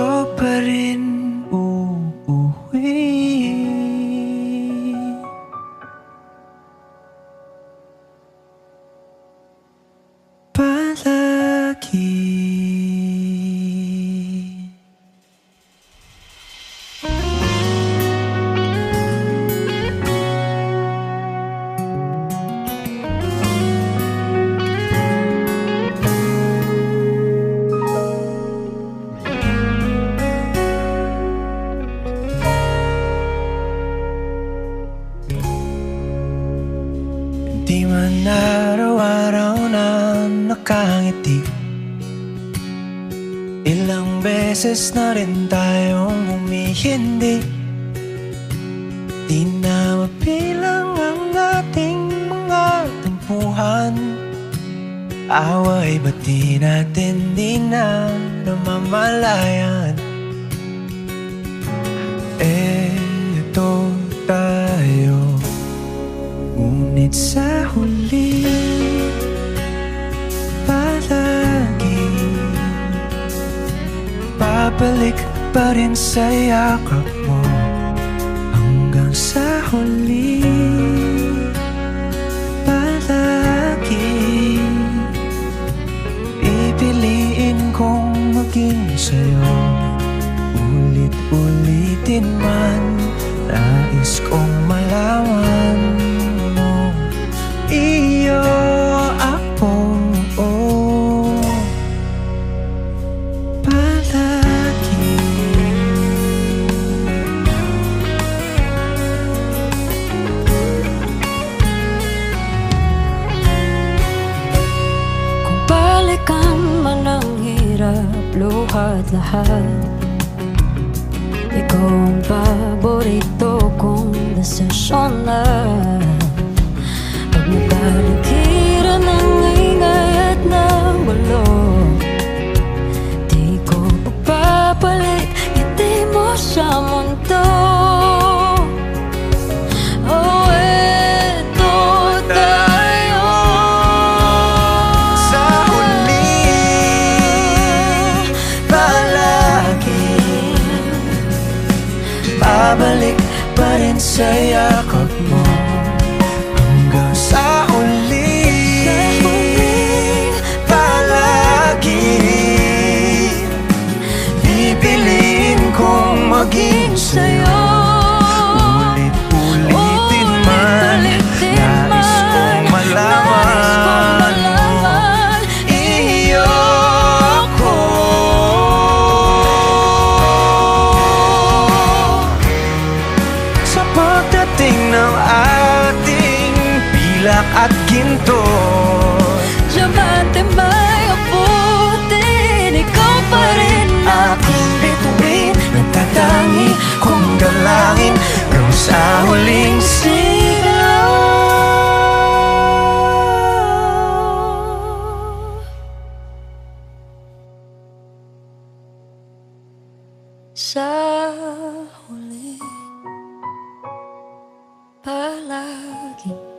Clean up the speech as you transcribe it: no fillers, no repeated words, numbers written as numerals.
ko pa rin uuwi. Palagi. Di man araw-araw na nakangiti, ilang beses na rin tayong humihindi. Di na mapilang ang ating mga tampuhan. Away ba't di natin di na namamalayan? Eto tayo, ngunit sa huli palagi babalik pa rin sa yakap mo. Hanggang sa huli palagi pipiliin kong maging sa'yo. Ulit-ulitin man, nais kong malaman mo iyo ako, palagi. Kung balikan man ang hirap, luha't lahat, ikaw ang paborito kong desisyon na. Pag nabalikiran ng ingay at ng gulo, di ko pagpapalit ngiti mo sa mundo. Oh, eto tayo Sa huli palagi babalik pa rin sa yakap mo. Hanggang sa huli palagi pipiliin kong maging sa'yo. Ulit-ulitin man, nais kong malaman iyo ako. Sa pagdating ng ating pilak at ginto, Diamante may abutin, ikaw pa rin aking bituin, nagtatangi kong dalangin hanggang sa huling sigaw. sa huli palagi.